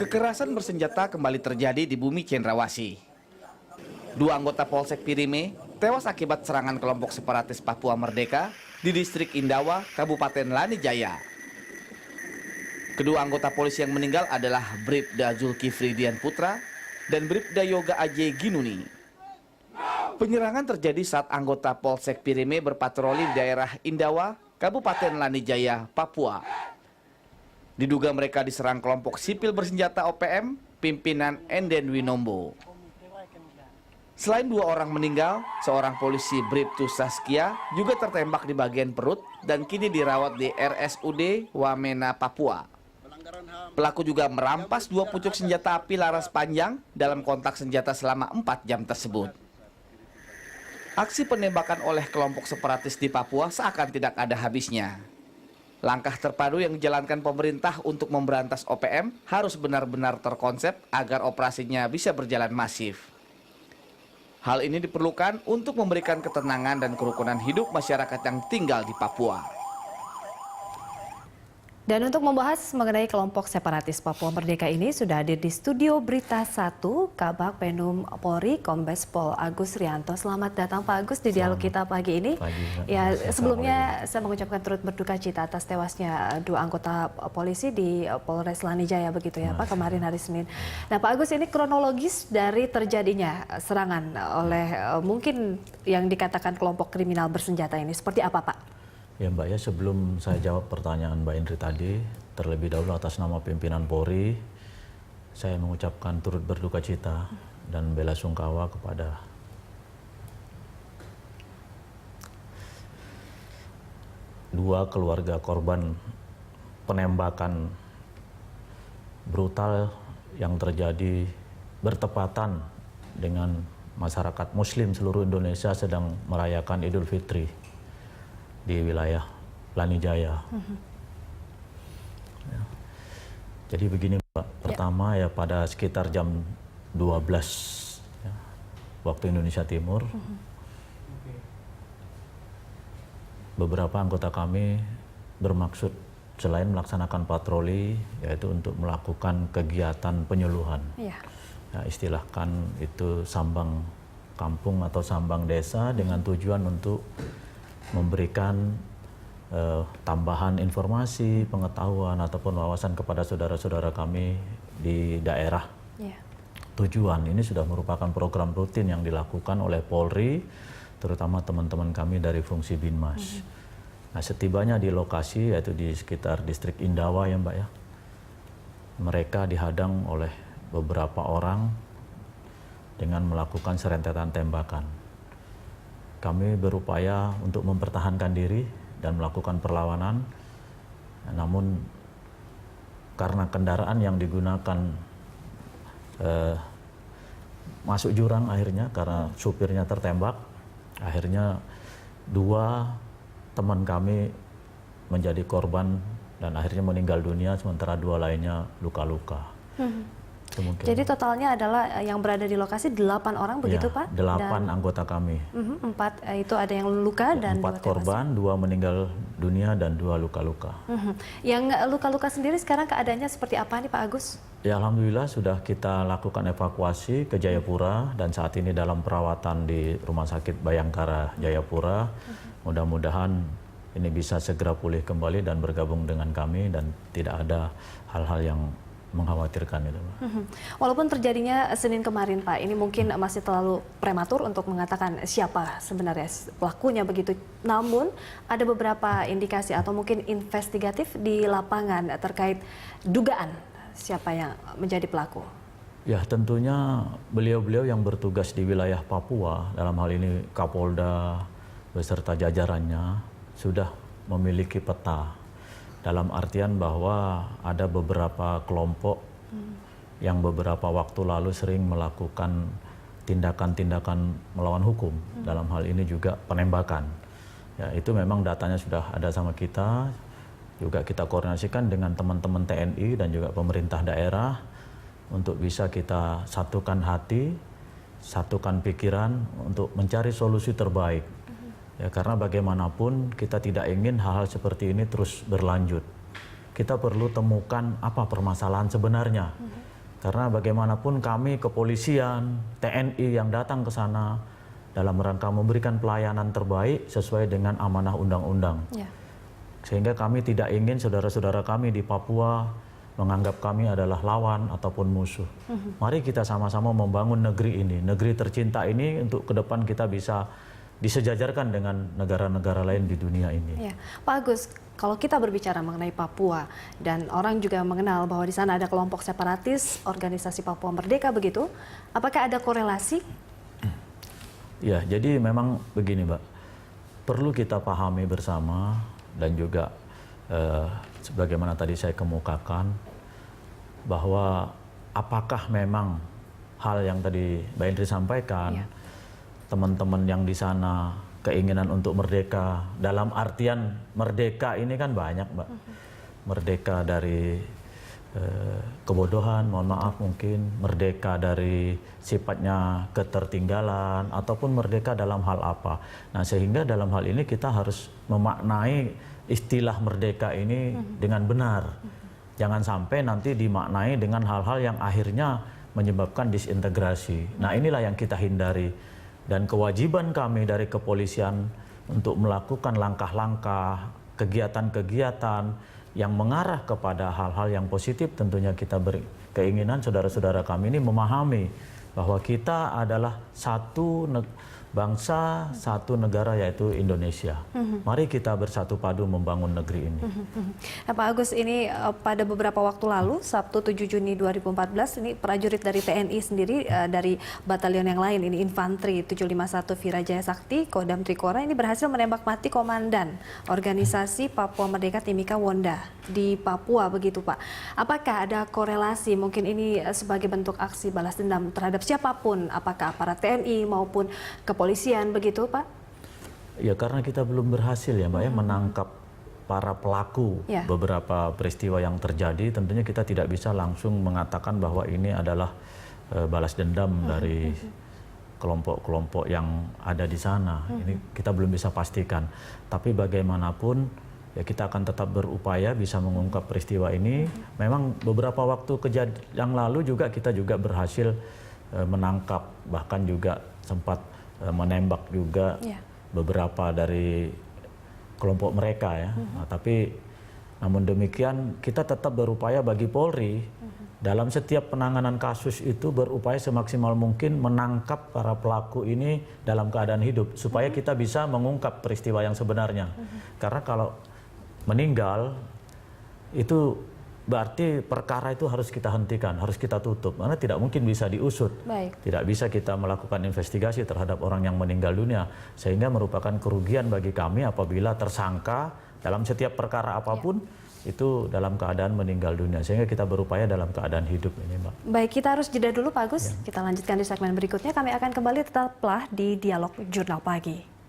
Kekerasan bersenjata kembali terjadi di bumi Cendrawasih. Dua anggota Polsek Pirime tewas akibat serangan kelompok separatis Papua Merdeka di distrik Indawa, Kabupaten Lanijaya. Kedua anggota polisi yang meninggal adalah Bribda Zulkifli Dian Putra dan Bribda Yoga Aje Ginuni. Penyerangan terjadi saat anggota Polsek Pirime berpatroli di daerah Indawa, Kabupaten Lanijaya, Papua. Diduga mereka diserang kelompok sipil bersenjata OPM, pimpinan Enden Winombo. Selain dua orang meninggal, seorang polisi Bribtu Saskia juga tertembak di bagian perut dan kini dirawat di RSUD Wamena, Papua. Pelaku juga merampas dua pucuk senjata api laras panjang dalam kontak senjata selama 4 jam tersebut. Aksi penembakan oleh kelompok separatis di Papua seakan tidak ada habisnya. Langkah terpadu yang dijalankan pemerintah untuk memberantas OPM harus benar-benar terkonsep agar operasinya bisa berjalan masif. Hal ini diperlukan untuk memberikan ketenangan dan kerukunan hidup masyarakat yang tinggal di Papua. Dan untuk membahas mengenai kelompok separatis Papua Merdeka ini sudah hadir di studio Berita 1 Kabag Penum Polri Kombes Pol Agus Rianto. Selamat datang Pak Agus di dialog kita pagi ini. Ya, sebelumnya saya mengucapkan turut berduka cita atas tewasnya dua anggota polisi di Polres Lanijaya begitu ya Pak kemarin hari Senin. Nah Pak Agus, ini kronologis dari terjadinya serangan oleh mungkin yang dikatakan kelompok kriminal bersenjata ini seperti apa Pak? Ya Mbak ya, sebelum saya jawab pertanyaan Mbak Indri tadi, terlebih dahulu atas nama pimpinan Polri, saya mengucapkan turut berduka cita dan bela sungkawa kepada dua keluarga korban penembakan brutal yang terjadi bertepatan dengan masyarakat Muslim seluruh Indonesia sedang merayakan Idul Fitri di wilayah Lanijaya. Ya. Jadi begini Pak, pertama ya pada sekitar jam 12 ya, waktu Indonesia Timur, beberapa anggota kami bermaksud selain melaksanakan patroli yaitu untuk melakukan kegiatan penyuluhan. Ya, istilahkan itu sambang kampung atau sambang desa dengan tujuan untuk memberikan tambahan informasi, pengetahuan ataupun wawasan kepada saudara-saudara kami di daerah. Tujuan ini sudah merupakan program rutin yang dilakukan oleh Polri, terutama teman-teman kami dari fungsi Binmas. Nah, setibanya di lokasi yaitu di sekitar distrik Indawa ya Mbak ya, mereka dihadang oleh beberapa orang dengan melakukan serentetan tembakan. Kami berupaya untuk mempertahankan diri dan melakukan perlawanan, namun karena kendaraan yang digunakan masuk jurang akhirnya karena supirnya tertembak, akhirnya dua teman kami menjadi korban dan akhirnya meninggal dunia, sementara dua lainnya luka-luka. Jadi totalnya adalah yang berada di lokasi 8 orang begitu ya, Pak? 8 anggota kami. 4 itu ada yang luka dan 4 korban, 2 meninggal dunia dan 2 luka-luka. Yang luka-luka sendiri sekarang keadaannya seperti apa nih Pak Agus? Ya alhamdulillah sudah kita lakukan evakuasi ke Jayapura dan saat ini dalam perawatan di Rumah Sakit Bayangkara Jayapura. Mudah-mudahan ini bisa segera pulih kembali dan bergabung dengan kami dan tidak ada hal-hal yang mengkhawatirkan itu. Walaupun terjadinya Senin kemarin Pak, ini mungkin masih terlalu prematur untuk mengatakan siapa sebenarnya pelakunya begitu. Namun ada beberapa indikasi atau mungkin investigatif di lapangan terkait dugaan siapa yang menjadi pelaku. Ya tentunya beliau-beliau yang bertugas di wilayah Papua, dalam hal ini Kapolda beserta jajarannya sudah memiliki peta. Dalam artian bahwa ada beberapa kelompok yang beberapa waktu lalu sering melakukan tindakan-tindakan melawan hukum. Dalam hal ini juga penembakan. Ya, itu memang datanya sudah ada sama kita. Juga kita koordinasikan dengan teman-teman TNI dan juga pemerintah daerah untuk bisa kita satukan hati, satukan pikiran untuk mencari solusi terbaik. Ya, karena bagaimanapun kita tidak ingin hal-hal seperti ini terus berlanjut. Kita perlu temukan apa permasalahan sebenarnya. Karena bagaimanapun kami kepolisian, TNI yang datang ke sana dalam rangka memberikan pelayanan terbaik sesuai dengan amanah undang-undang. Ya. Sehingga kami tidak ingin saudara-saudara kami di Papua menganggap kami adalah lawan ataupun musuh. Mari kita sama-sama membangun negeri ini, negeri tercinta ini untuk ke depan kita bisa disejajarkan dengan negara-negara lain di dunia ini. Ya. Pak Agus, kalau kita berbicara mengenai Papua dan orang juga mengenal bahwa di sana ada kelompok separatis, organisasi Papua Merdeka begitu, apakah ada korelasi? Ya, jadi memang begini, Mbak. Perlu kita pahami bersama dan juga sebagaimana tadi saya kemukakan bahwa apakah memang hal yang tadi Mbak Indri sampaikan, Ya. teman-teman yang di sana keinginan untuk merdeka, dalam artian merdeka ini kan banyak, Mbak. Merdeka dari kebodohan, mohon maaf mungkin, merdeka dari sifatnya ketertinggalan, ataupun merdeka dalam hal apa. Nah, sehingga dalam hal ini kita harus memaknai istilah merdeka ini dengan benar. Jangan sampai nanti dimaknai dengan hal-hal yang akhirnya menyebabkan disintegrasi. Nah, inilah yang kita hindari. Dan kewajiban kami dari kepolisian untuk melakukan langkah-langkah, kegiatan-kegiatan yang mengarah kepada hal-hal yang positif, tentunya kita berkeinginan saudara-saudara kami ini memahami bahwa kita adalah satu bangsa, satu negara, yaitu Indonesia. Mari kita bersatu padu membangun negeri ini. Nah, Pak Agus, ini pada beberapa waktu lalu, Sabtu 7 Juni 2014, ini prajurit dari TNI sendiri, dari batalion yang lain, ini Infanteri 751 Virajaya Sakti, Kodam Trikora, ini berhasil menembak mati komandan organisasi Papua Merdeka Timika Wonda di Papua, begitu Pak. Apakah ada korelasi, mungkin ini sebagai bentuk aksi balas dendam terhadap siapapun, apakah aparat TNI maupun kepolisian, begitu Pak? Ya, karena kita belum berhasil ya Mbak ya menangkap para pelaku beberapa peristiwa yang terjadi, tentunya kita tidak bisa langsung mengatakan bahwa ini adalah balas dendam dari kelompok-kelompok yang ada di sana. Ini kita belum bisa pastikan. Tapi bagaimanapun ya kita akan tetap berupaya bisa mengungkap peristiwa ini. Memang beberapa waktu yang lalu juga kita juga berhasil menangkap, bahkan juga sempat menembak juga beberapa dari kelompok mereka ya. Nah, tapi namun demikian kita tetap berupaya bagi Polri dalam setiap penanganan kasus itu berupaya semaksimal mungkin menangkap para pelaku ini dalam keadaan hidup supaya kita bisa mengungkap peristiwa yang sebenarnya. Karena kalau meninggal itu berarti perkara itu harus kita hentikan, harus kita tutup, karena tidak mungkin bisa diusut. Tidak bisa kita melakukan investigasi terhadap orang yang meninggal dunia, sehingga merupakan kerugian bagi kami apabila tersangka dalam setiap perkara apapun itu dalam keadaan meninggal dunia, sehingga kita berupaya dalam keadaan hidup ini, Mbak. Baik, kita harus jeda dulu Pak Agus, kita lanjutkan di segmen berikutnya, kami akan kembali, tetaplah di Dialog Jurnal Pagi.